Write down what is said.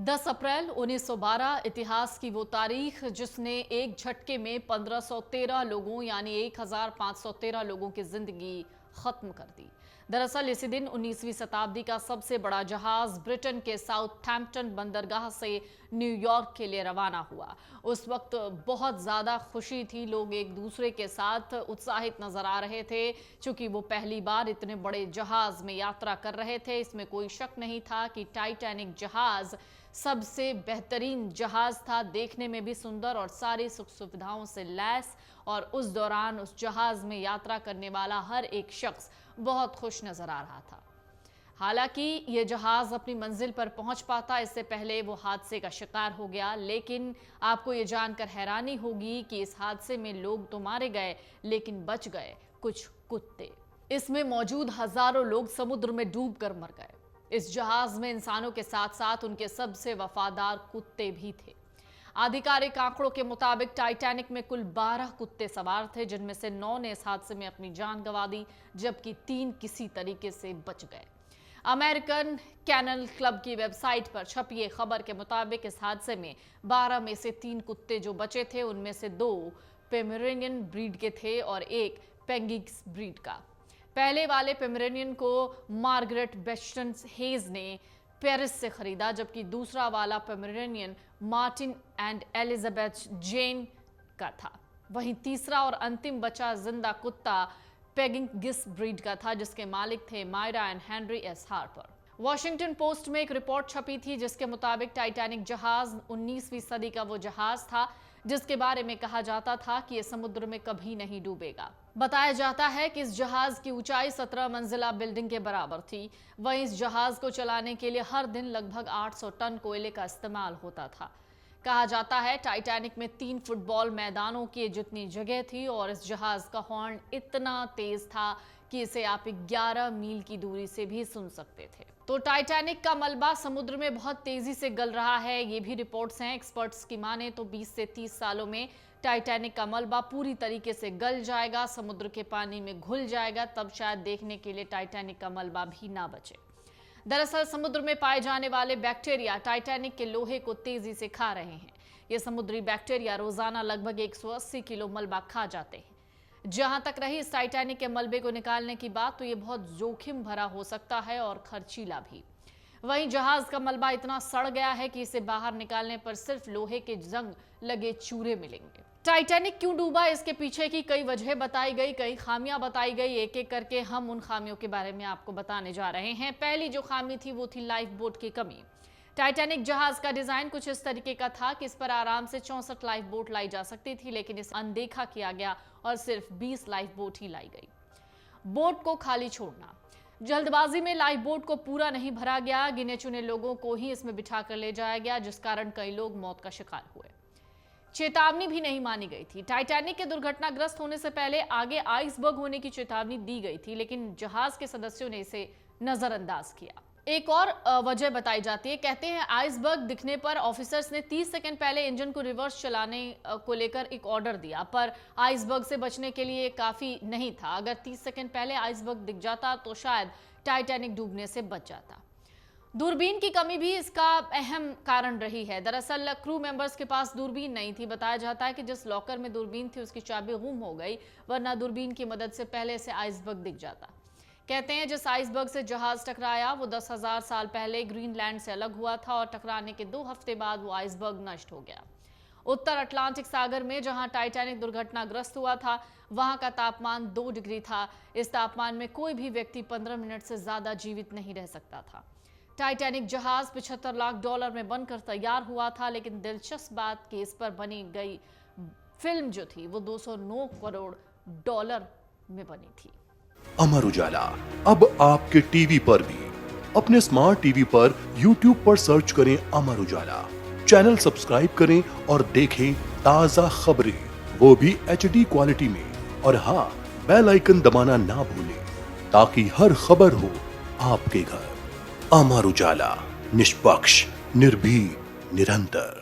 10 अप्रैल 1912 इतिहास की वो तारीख जिसने एक झटके में 1513 लोगों यानी 1513 लोगों की जिंदगी खत्म कर दी। दरअसल इसी दिन 19वीं शताब्दी का सबसे बड़ा जहाज ब्रिटेन के साउथहैम्पटन बंदरगाह से न्यूयॉर्क के लिए रवाना हुआ। उस वक्त बहुत ज्यादा खुशी थी, लोग एक दूसरे के साथ उत्साहित नजर आ रहे थे क्योंकि वो पहली बार इतने बड़े जहाज में यात्रा कर रहे थे। इसमें कोई शक नहीं था कि टाइटैनिक जहाज सबसे बेहतरीन जहाज था, देखने में भी सुंदर और सारी सुख सुविधाओं से लैस। और उस दौरान उस जहाज में यात्रा करने वाला हर एक शख्स बहुत खुश नजर आ रहा था। हालांकि ये जहाज अपनी मंजिल पर पहुंच पाता इससे पहले वो हादसे का शिकार हो गया। लेकिन आपको ये जानकर हैरानी होगी कि इस हादसे में लोग तो मारे गए लेकिन बच गए कुछ कुत्ते। इसमें मौजूद हजारों लोग समुद्र में डूबकर मर गए। इस जहाज में इंसानों के साथ साथ उनके सबसे वफादार कुत्ते भी थे। आधिकारिक आंकड़ों के मुताबिक टाइटैनिक में कुल 12 कुत्ते सवार थे, जिनमें से 9 ने इस हादसे में अपनी जान गंवा दी जबकि 3 किसी तरीके से बच गए। अमेरिकन कैनल क्लब की वेबसाइट पर छपी ये खबर के मुताबिक इस हादसे में 12 में से 3 कुत्ते जो बचे थे उनमें से 2 पोमेरेनियन ब्रीड के थे और एक पेंगिस ब्रीड का। पहले वाले पोमेरेनियन को मार्गरेट बेस्टन हेज ने पेरिस से खरीदा, जबकि दूसरा वाला पोमेरेनियन मार्टिन एंड एलिजाबेथ जेन का था। वहीं तीसरा और अंतिम बचा जिंदा कुत्ता पेगिंगिस ब्रीड का था, जिसके मालिक थे Myra and Henry S Harper. Washington Post में एक रिपोर्ट छपी थी जिसके मुताबिक टाइटैनिक जहाज 19वीं सदी का वो जहाज था जिसके बारे में कहा जाता था कि यह समुद्र में कभी नहीं डूबेगा। बताया जाता है कि इस जहाज की ऊंचाई 17 मंजिला बिल्डिंग के बराबर थी। वहीं इस जहाज को चलाने के लिए हर दिन लगभग 800 टन कोयले का इस्तेमाल होता था। कहा जाता है टाइटैनिक में 3 फुटबॉल मैदानों की जितनी जगह थी और इस जहाज का हॉर्न इतना तेज था कि इसे आप 11 मील की दूरी से भी सुन सकते थे। तो टाइटैनिक का मलबा समुद्र में बहुत तेजी से गल रहा है, ये भी रिपोर्ट्स हैं। एक्सपर्ट्स की माने तो 20 से 30 सालों में टाइटैनिक का मलबा पूरी तरीके से गल जाएगा, समुद्र के पानी में घुल जाएगा, तब शायद देखने के लिए टाइटैनिक का मलबा भी ना बचे। दरअसल समुद्र में पाए जाने वाले बैक्टीरिया टाइटैनिक के लोहे को तेजी से खा रहे हैं। ये समुद्री बैक्टीरिया रोजाना लगभग 180 किलो मलबा खा जाते हैं। जहां तक रही इस टाइटैनिक के मलबे को निकालने की बात, तो ये बहुत जोखिम भरा हो सकता है और खर्चीला भी। वहीं जहाज का मलबा इतना सड़ गया है कि इसे बाहर निकालने पर सिर्फ लोहे के जंग लगे चूरे मिलेंगे। टाइटैनिक क्यों डूबा, इसके पीछे की कई वजह बताई गई, कई खामियां बताई गई। एक एक करके हम उन खामियों के बारे में आपको बताने जा रहे हैं। पहली जो खामी थी वो थी लाइफ बोट की कमी। टाइटैनिक जहाज का डिजाइन कुछ इस तरीके का था कि इस पर आराम से 64 लाइफ बोट लाई जा सकती थी, लेकिन इसे अनदेखा किया गया और सिर्फ 20 लाइफ बोट ही लाई गई। बोट को खाली छोड़ना, जल्दबाजी में लाइफ बोट को पूरा नहीं भरा गया, गिने चुने लोगों को ही इसमें बिठा कर ले जाया गया, जिस कारण कई लोग मौत का शिकार हुए। चेतावनी भी नहीं मानी गई थी। टाइटैनिक के दुर्घटनाग्रस्त होने से पहले आगे आइसबर्ग होने की चेतावनी दी गई थी, लेकिन जहाज के सदस्यों ने इसे नजरअंदाज किया। एक और वजह बताई जाती है, कहते हैं आइसबर्ग दिखने पर ऑफिसर्स ने 30 सेकंड पहले इंजन को रिवर्स चलाने को लेकर एक ऑर्डर दिया, पर आइसबर्ग से बचने के लिए काफी नहीं था। अगर 30 सेकंड पहले आइसबर्ग दिख जाता तो शायद टाइटैनिक डूबने से बच जाता। दूरबीन की कमी भी इसका अहम कारण रही है। दरअसल क्रू मेंबर्स के पास दूरबीन नहीं थी। बताया जाता है कि जिस लॉकर में दूरबीन थी उसकी चाबी गुम हो गई, वरना दूरबीन की मदद से पहले से आइसबर्ग दिख जाता। कहते हैं जिस आइसबर्ग से जहाज टकराया वो 10,000 साल पहले ग्रीनलैंड से अलग हुआ था और टकराने के 2 हफ्ते बाद वो आइसबर्ग नष्ट हो गया। उत्तर अटलांटिक सागर में जहां टाइटैनिक दुर्घटनाग्रस्त हुआ था वहां का तापमान 2 डिग्री था। इस तापमान में कोई भी व्यक्ति 15 मिनट से ज्यादा जीवित नहीं रह सकता था। टाइटैनिक जहाज $75 लाख में बनकर तैयार हुआ था, लेकिन दिलचस्प बात कि इस पर बनी गई फिल्म जो थी वो $209 करोड़ में बनी थी। अमर उजाला अब आपके टीवी पर भी। अपने स्मार्ट टीवी पर YouTube पर सर्च करें अमर उजाला, चैनल सब्सक्राइब करें और देखें ताजा खबरें, वो भी HD क्वालिटी में। और हाँ, बेल आइकन दबाना ना भूलें ताकि हर खबर हो आपके घर। अमर उजाला, निष्पक्ष, निर्भीक, निरंतर।